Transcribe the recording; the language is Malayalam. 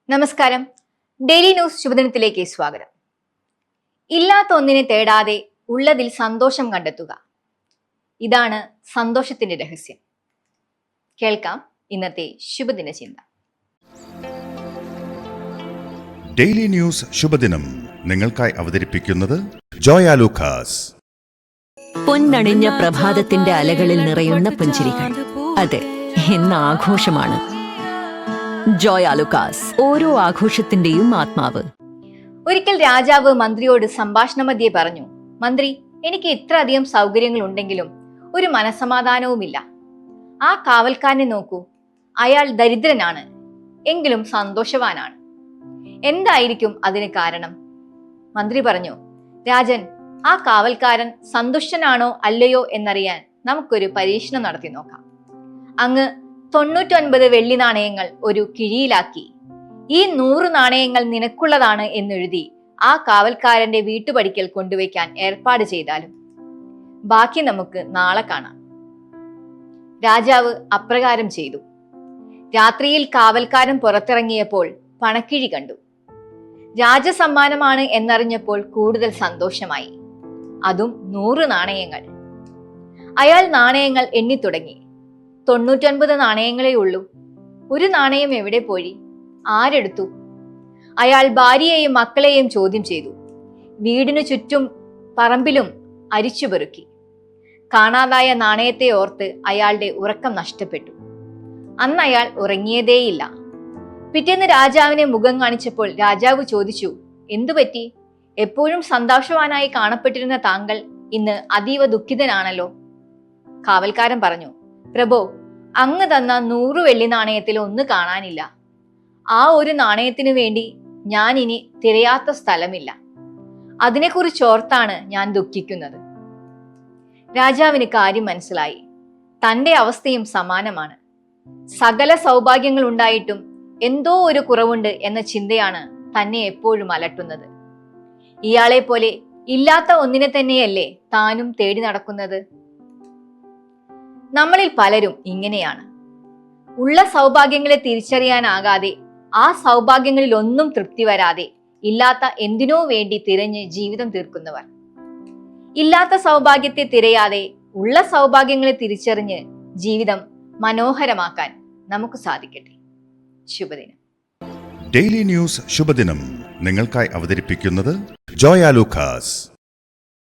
നമസ്കാരം. ഡെയിലി ന്യൂസ് ശുഭദിനത്തിലേക്ക് സ്വാഗതം. ഇല്ലാത്ത ഒന്നിനെ തേടാതെ ഉള്ളതിൽ സന്തോഷം കണ്ടെത്തുക. ഇതാണ് സന്തോഷത്തിന്റെ രഹസ്യം. കേൾക്കാം ഇന്നത്തെ ശുഭദിന ചിന്ത. ഡെയിലി ന്യൂസ് ശുഭദിനം നിങ്ങൾക്കായി അവതരിപ്പിക്കുന്നത് ജോയ ലൂക്കാസ്. പൊന്നണിഞ്ഞ പ്രഭാതത്തിന്റെ അലകളിൽ നിറയുന്ന പുഞ്ചിരികൾ. അതെ, ഇന്ന് ആഘോഷമാണ്. ജോയ ലൂക്കാസ്, ഓരോ ആഘോഷത്തിന്റെയും ആത്മാവ്. ഒരിക്കൽ രാജാവ് മന്ത്രിയോട് സംഭാഷണ മധ്യേ പറഞ്ഞു, മന്ത്രി, എനിക്ക് ഇത്ര അധികം സൗകര്യങ്ങൾ ഉണ്ടെങ്കിലും ഒരു മനസമാധാനവുമില്ല. ആ കാവൽക്കാരനെ നോക്കൂ, അയാൾ ദരിദ്രനാണ്, എങ്കിലും സന്തോഷവാനാണ്. എന്തായിരിക്കും അതിന് കാരണം? മന്ത്രി പറഞ്ഞു, രാജൻ, ആ കാവൽക്കാരൻ സന്തുഷ്ടനാണോ അല്ലയോ എന്നറിയാൻ നമുക്കൊരു പരീക്ഷണം നടത്തി നോക്കാം. അങ്ങ് 99 വെള്ളി നാണയങ്ങൾ ഒരു കിഴിയിലാക്കി ഈ 100 നാണയങ്ങൾ നിനക്കുള്ളതാണ് എന്നെഴുതി ആ കാവൽക്കാരന്റെ വീട്ടുപടിക്കൽ കൊണ്ടുവയ്ക്കാൻ ഏർപ്പാട് ചെയ്താലും. ബാക്കി നമുക്ക് നാളെ കാണാം. രാജാവ് അപ്രകാരം ചെയ്തു. രാത്രിയിൽ കാവൽക്കാരൻ പുറത്തിറങ്ങിയപ്പോൾ പണക്കിഴി കണ്ടു. രാജസമ്മാനമാണ് എന്നറിഞ്ഞപ്പോൾ കൂടുതൽ സന്തോഷമായി. അതും 100 നാണയങ്ങൾ. അയാൾ നാണയങ്ങൾ എണ്ണിത്തുടങ്ങി. 99 നാണയങ്ങളേ ഉള്ളൂ. ഒരു നാണയം എവിടെ പോയി? ആരെടുത്തു? അയാൾ ഭാര്യയെയും മക്കളെയും ചോദ്യം ചെയ്തു. വീടിനു ചുറ്റും പറമ്പിലും അരിച്ചുപെറുക്കി. കാണാതായ നാണയത്തെ ഓർത്ത് അയാളുടെ ഉറക്കം നഷ്ടപ്പെട്ടു. അന്ന് അയാൾ ഉറങ്ങിയതേയില്ല. പിറ്റേന്ന് രാജാവിനെ മുഖം കാണിച്ചപ്പോൾ രാജാവ് ചോദിച്ചു, എന്തുപറ്റി? എപ്പോഴും സന്തോഷവാനായി കാണപ്പെട്ടിരുന്ന താങ്കൾ ഇന്ന് അതീവ ദുഃഖിതനാണല്ലോ. കാവൽക്കാരൻ പറഞ്ഞു, പ്രഭോ, അങ്ങ് തന്ന 100 വെള്ളി നാണയത്തിൽ ഒന്ന് കാണാനില്ല. ആ ഒരു നാണയത്തിനു വേണ്ടി ഞാൻ ഇനി തിരയാത്ത സ്ഥലമില്ല. അതിനെക്കുറിച്ചോർത്താണ് ഞാൻ ദുഃഖിക്കുന്നത്. രാജാവിന് കാര്യം മനസ്സിലായി. തന്റെ അവസ്ഥയും സമാനമാണ്. സകല സൗഭാഗ്യങ്ങൾ ഉണ്ടായിട്ടും എന്തോ ഒരു കുറവുണ്ട് എന്ന ചിന്തയാണ് തന്നെ എപ്പോഴും അലട്ടുന്നത്. ഇയാളെ പോലെ ഇല്ലാത്ത ഒന്നിനെ തന്നെയല്ലേ താനും തേടി നടക്കുന്നത്? നമ്മളിൽ പലരും ഇങ്ങനെയാണ്. ഉള്ള സൗഭാഗ്യങ്ങളെ തിരിച്ചറിയാനാകാതെ, ആ സൗഭാഗ്യങ്ങളിൽ ഒന്നും തൃപ്തി വരാതെ ഇല്ലാത്ത എന്തിനോ വേണ്ടി തിരഞ്ഞ് ജീവിതം തീർക്കുന്നവർ. ഇല്ലാത്ത സൗഭാഗ്യത്തെ തിരയാതെ ഉള്ള സൗഭാഗ്യങ്ങളെ തിരിച്ചറിഞ്ഞ് ജീവിതം മനോഹരമാക്കാൻ നമുക്ക് സാധിക്കട്ടെ. ശുഭദിനം. ഡെയിലി ന്യൂസ് ശുഭദിനം നിങ്ങൾക്കായി അവതരിപ്പിക്കുന്നത് ജോയ ലൂക്കാസ്.